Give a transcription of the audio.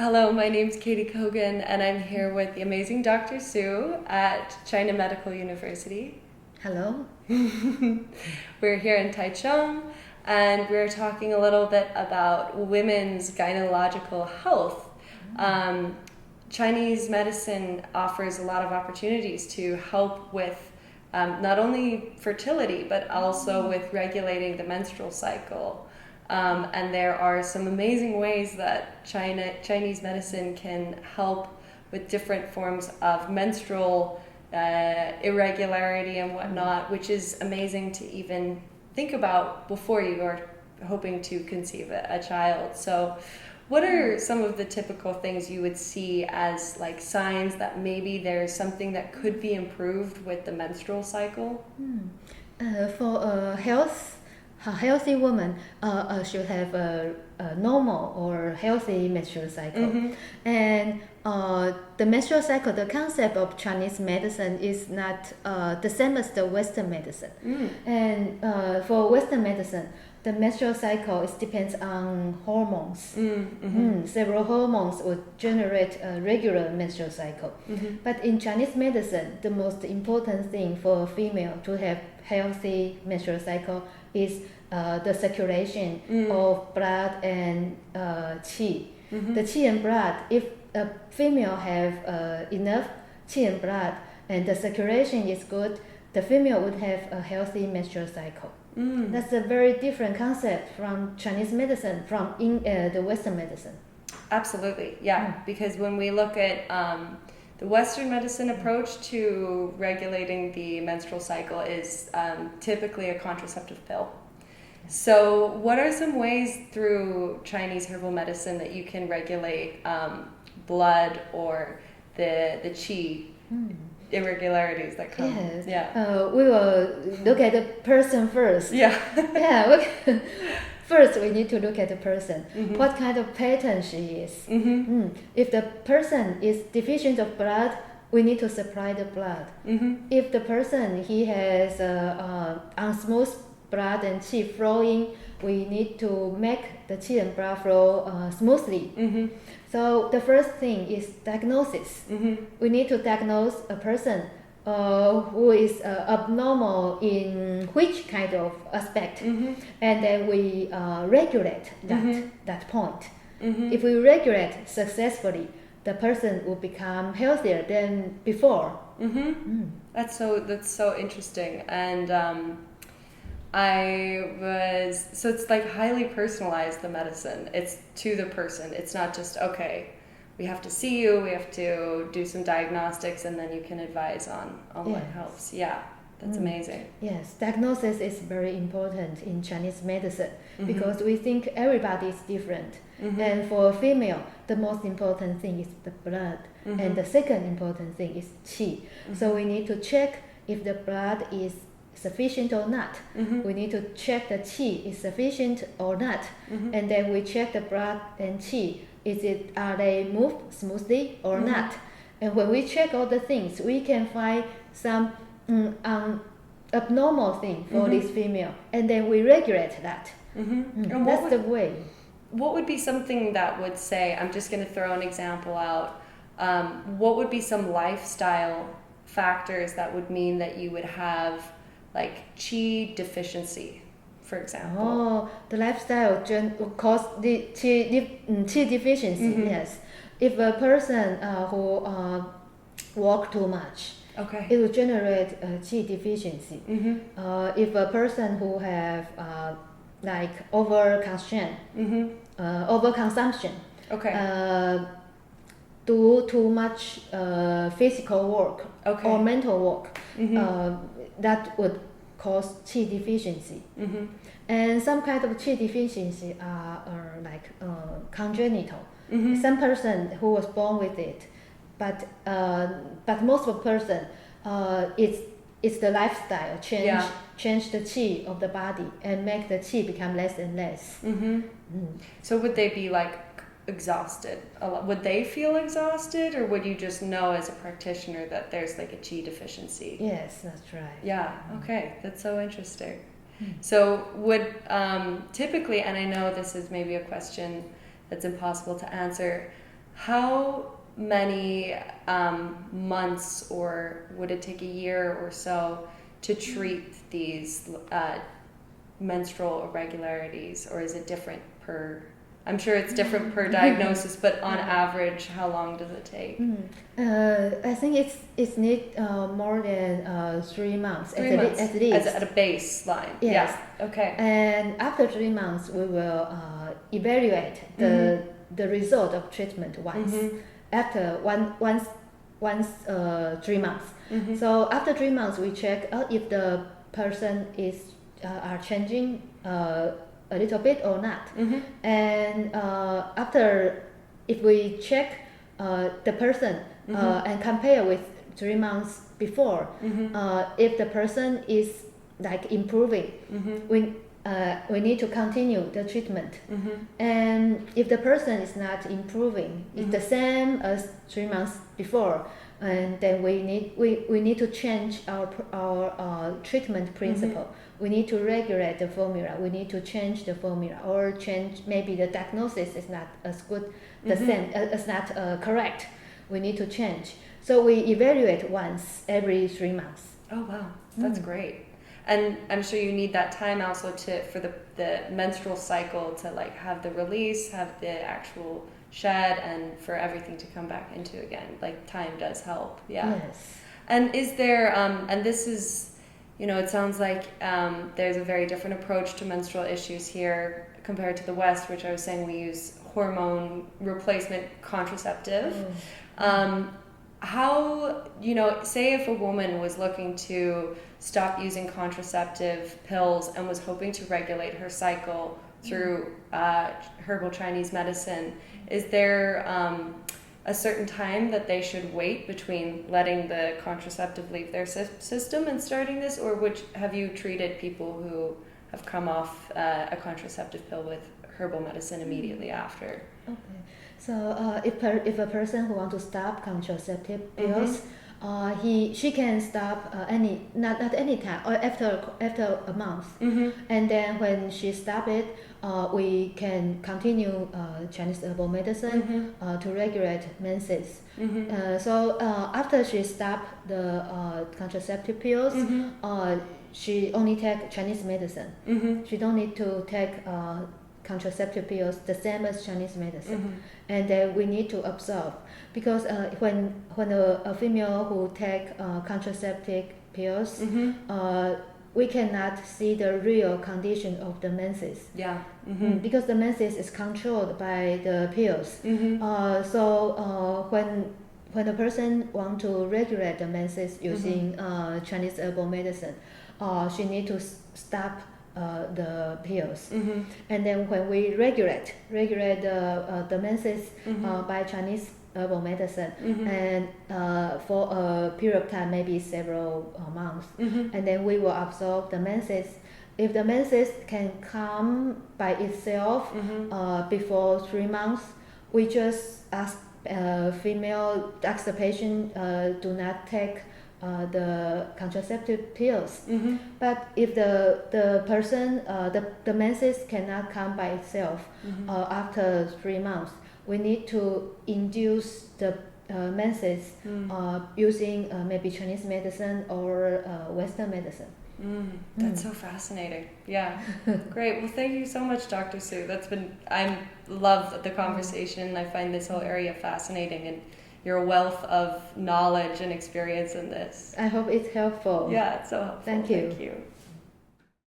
Hello, my name's Katie Kogan, and I'm here with the amazing Dr. Sue at China Medical University. Hello. We're here in Taichung, and we're talking a little bit about women's gynecological health. Chinese medicine offers a lot of opportunities to help with not only fertility, but also with regulating the menstrual cycle. And there are some amazing ways that Chinese medicine can help with different forms of menstrual irregularity and whatnot, which is amazing to even think about before you are hoping to conceive a child. So what are some of the typical things you would see as like signs that maybe there's something that could be improved with the menstrual cycle? For a healthy woman should have a normal or healthy menstrual cycle. And the menstrual cycle, the concept of Chinese medicine is not the same as the Western medicine. And for Western medicine, the menstrual cycle depends on hormones. Several hormones would generate a regular menstrual cycle. But in Chinese medicine, the most important thing for a female to have healthy menstrual cycle is the circulation of blood and qi. The qi and blood, if a female have enough qi and blood and the circulation is good, the female would have a healthy menstrual cycle. That's a very different concept from Chinese medicine, from the Western medicine. Absolutely, yeah. Because when we look at the Western medicine approach to regulating the menstrual cycle is typically a contraceptive pill. So what are some ways through Chinese herbal medicine that you can regulate blood or the qi irregularities that come? Yes. Yeah. We will look at the person first. Yeah. First, we need to look at the person. What kind of pattern she is. If the person is deficient of blood, we need to supply the blood. If the person he has unsmooth blood and qi flowing, we need to make the qi and blood flow smoothly. So the first thing is diagnosis. We need to diagnose a person who is abnormal in which kind of aspect, and then we regulate that point. If we regulate successfully, the person will become healthier than before. That's so interesting. And so it's like highly personalized, the medicine. It's to the person. It's not just, okay, we have to see you, we have to do some diagnostics, and then you can advise on what helps. Yeah, that's amazing. Yes, diagnosis is very important in Chinese medicine because we think everybody is different. And for a female, the most important thing is the blood, and the second important thing is qi. So we need to check if the blood is sufficient or not. We need to check the qi is sufficient or not, and then we check the blood and qi. Are they moved smoothly or not? And when we check all the things, we can find some abnormal thing for this female, and then we regulate that. And that's the way. What would be something that would say, I'm just going to throw an example out, what would be some lifestyle factors that would mean that you would have like qi deficiency, for example? Oh, the lifestyle cause the qi deficiency, yes. If a person who walk too much, it will generate qi deficiency. If a person who have like overconsumption, do too much physical work or mental work, that would cause qi deficiency. And some kind of qi deficiency are like congenital. Some person who was born with it, but most of the person, it's the lifestyle change the qi of the body and make the qi become less and less. So would they be like exhausted? Would they feel exhausted, or would you just know as a practitioner that there's like a qi deficiency? Yes, that's right. Yeah, okay, that's so interesting. So would typically, and I know this is maybe a question that's impossible to answer, how many months, or would it take a year or so to treat these menstrual irregularities, or is it different per? I'm sure it's different per diagnosis, but on average, how long does it take? I think it's need more than 3 months. 3 months at least. at a baseline. Yes. Yeah. Okay. And after 3 months, we will evaluate the result of treatment once. After once 3 months. So after 3 months, we check if the person is are changing a little bit or not. And after, if we check the person and compare with 3 months before, if the person is like improving, we need to continue the treatment. And if the person is not improving, it's the same as 3 months before, and then we need to change our treatment principle. We need to regulate the formula. We need to change the formula, or change, maybe the diagnosis is not as good, the same, it's not correct. We need to change. So we evaluate once every 3 months. Oh wow, that's great. And I'm sure you need that time also for the menstrual cycle to like have the release, have the actual shed, and for everything to come back into again. Like time does help. Yeah. Yes. And is there, and this is, it sounds like there's a very different approach to menstrual issues here compared to the West, which I was saying we use hormone replacement contraceptive. How, say if a woman was looking to stop using contraceptive pills and was hoping to regulate her cycle through herbal Chinese medicine, is there a certain time that they should wait between letting the contraceptive leave their system and starting this, or have you treated people who have come off a contraceptive pill with herbal medicine immediately after? Okay. So if a person who wants to stop contraceptive pills, she can stop not any time, or after a month, and then when she stop it, we can continue Chinese herbal medicine to regulate menses. So after she stop the contraceptive pills, she only take Chinese medicine. She don't need to take contraceptive pills the same as Chinese medicine, and then we need to observe, because when a female who take contraceptive pills, we cannot see the real condition of the menses. Yeah. Because the menses is controlled by the pills. So when a person want to regulate the menses using Chinese herbal medicine, she need to stop the pills. And then when we regulate the menses by Chinese herbal medicine, and for a period of time, maybe several months, and then we will observe the menses. If the menses can come by itself before 3 months, we just ask the patient do not take the contraceptive pills. But if the person, the menses cannot come by itself after 3 months, we need to induce the menses using maybe Chinese medicine or Western medicine. That's so fascinating. Yeah. Great. Well, thank you so much, Dr. Su. I love the conversation. I find this whole area fascinating, and your wealth of knowledge and experience in this. I hope it's helpful. Yeah, it's so helpful. Thank you. Thank you.